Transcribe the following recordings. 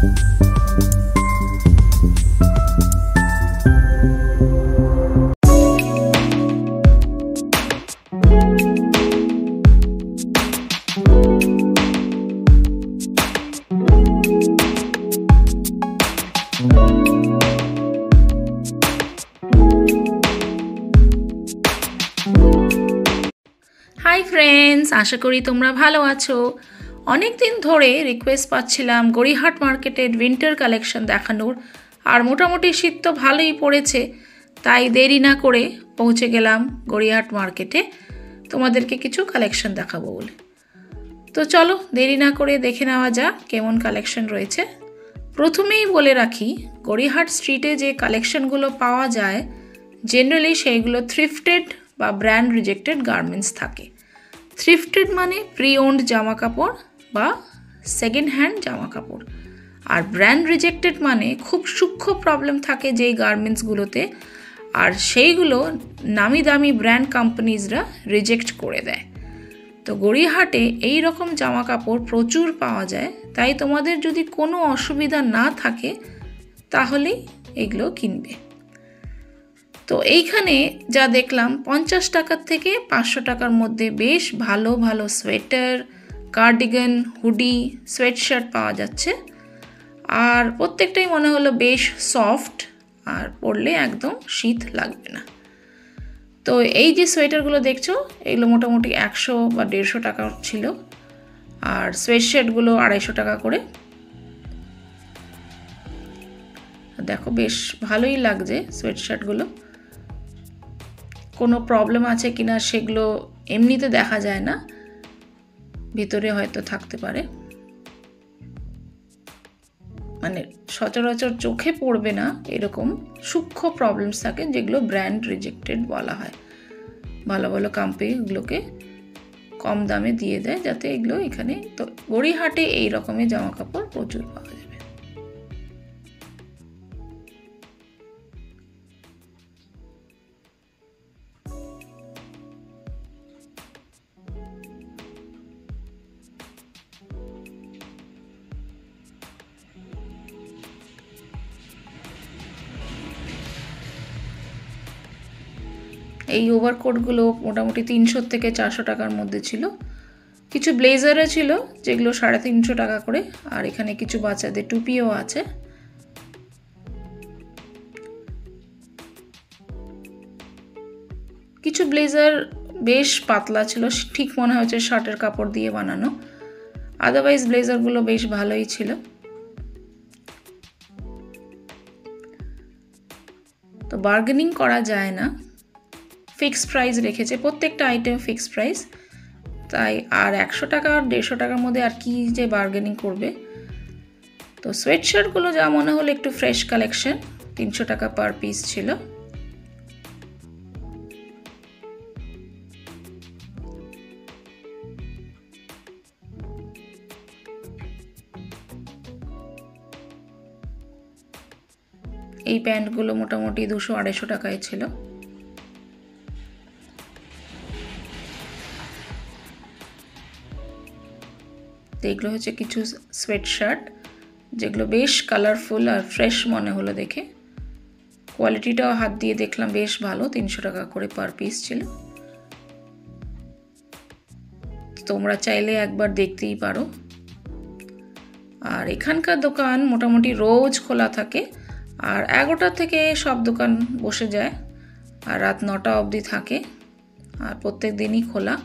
Hi friends, আশা করি তোমরা ভালো আছো। অনেক দিন ধরে রিকোয়েস্ট পাচ্ছিলাম গড়িয়াহাট মার্কেটের উইন্টার কালেকশন দেখানোর, আর মোটামুটি শীত তো ভালোই পড়েছে, তাই দেরি না করে পৌঁছে গেলাম গড়িয়াহাট মার্কেটে তোমাদেরকে কিছু কালেকশন দেখাবো বলে। তো চলো দেরি না করে দেখে নেওয়া যাক কেমন কালেকশন রয়েছে। প্রথমেই বলে রাখি, গড়িয়াহাট স্ট্রিটে যে কালেকশনগুলো পাওয়া যায় জেনারেলি সেইগুলো থ্রিফটেড বা ব্র্যান্ড রিজেক্টেড গার্মেন্টস থাকে। থ্রিফটেড মানে প্রি ওন্ড জামা কাপড় বা সেকেন্ড হ্যান্ড জামা কাপড়, আর ব্র্যান্ড রিজেক্টেড মানে খুব সূক্ষ্ম প্রবলেম থাকে যেই গার্মেন্টসগুলোতে, আর সেইগুলো নামি দামি ব্র্যান্ড কোম্পানিজরা রিজেক্ট করে দেয়। তো গড়িয়াহাটে এই রকম জামা কাপড় প্রচুর পাওয়া যায়, তাই তোমাদের যদি কোনো অসুবিধা না থাকে তাহলেই এগুলো কিনবে। তো এইখানে যা দেখলাম 50 টাকার থেকে 500 টাকার মধ্যে বেশ ভালো ভালো সোয়েটার, কার্ডিগান, হুডি, সোয়েটশার্ট পাওয়া যাচ্ছে, আর প্রত্যেকটাই মনে হলো বেশ সফট, আর পরলে একদম শীত লাগবে না। তো এই যে সোয়েটারগুলো দেখছো এগুলো মোটামুটি 100 বা 150 টাকা ছিল, আর সোয়েটশার্টগুলো 250 টাকা করে। দেখো বেশ ভালোই লাগছে সোয়েটশার্টগুলো। কোনো প্রবলেম আছে কিনা সেগুলো এমনিতে দেখা যায় না, ভিতরে হয়তো থাকতে পারে, মানে সচরাচর চোখে পড়বে না এরকম সূক্ষ্ম প্রবলেমস থাকে যেগুলো ব্র্যান্ড রিজেক্টেড বলা হয়। ভালো ভালো কোম্পানিগুলোকে কম দামে দিয়ে দেয় যাতে এগুলো এখানে। তো গড়িয়াহাটে এই রকমের জামা কাপড় প্রচুর পাওয়া যাবে। এই ওভারকোটগুলো মোটামুটি 300 থেকে 400 টাকার মধ্যে ছিল। কিছু ব্লেজারও ছিল যেগুলো 350 টাকা করে, আর এখানে কিছু বাচ্চাদের টুপিও আছে। কিছু ব্লেজার বেশ পাতলা ছিল, ঠিক মনে হচ্ছে শার্টের কাপড় দিয়ে বানানো, আদারওয়াইজ ব্লেজারগুলো বেশ ভালোই ছিল। তো বার্গেনিং করা যায় না, ফিক্সড প্রাইস রেখেছে, প্রত্যেকটা আইটেম ফিক্সড প্রাইস, তাই আর 100 টাকা আর 150 টাকার মধ্যে আর কি যে বার্গেনিং করবে। তো সোয়েটশার্টগুলো যা মনে হলো একটু ফ্রেশ কালেকশন, 300 টাকা পার পিস ছিল। এই প্যান্টগুলো মোটামুটি 200-250 টাকায় ছিল। এগুলো হচ্ছে কিছু সোয়েটশার্ট যেগুলো বেশ কালারফুল আর ফ্রেশ মনে হলো দেখে। কোয়ালিটিটাও হাত দিয়ে দেখলাম বেশ ভালো, 300 টাকা করে পার পিস ছিল। তোমরা চাইলে একবার দেখতেই পারো। আর এখানকার দোকান মোটামুটি রোজ খোলা থাকে, আর 11টা থেকে সব দোকান বসে যায়, আর রাত 9টা অবধি থাকে, আর প্রত্যেক দিনই খোলা।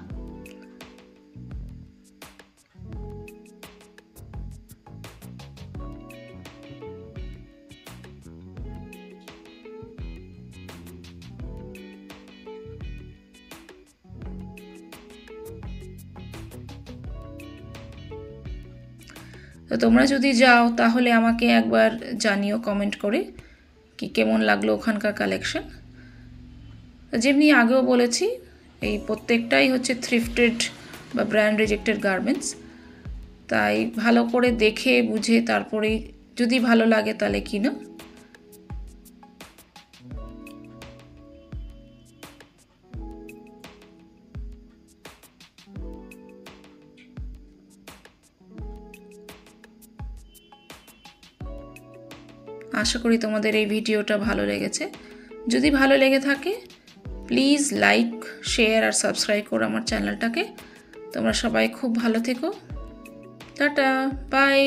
তো তোমরা যদি যাও তাহলে আমাকে একবার জানিও কমেন্ট করে কি কেমন লাগলো ওখানকার কালেকশন। যেমনি আগেও বলেছি, এই প্রত্যেকটাই হচ্ছে থ্রিফটেড বা ব্র্যান্ড রিজেক্টেড গার্মেন্টস, তাই ভালো করে দেখে বুঝে তারপরেই যদি ভালো লাগে তাহলে কিনো। আশা করি তোমাদের এই ভিডিওটা ভালো লেগেছে। যদি ভালো লেগে থাকে প্লিজ লাইক, শেয়ার আর সাবস্ক্রাইব করো আমার চ্যানেলটাকে। তোমরা সবাই খুব ভালো থেকো। Tata, by.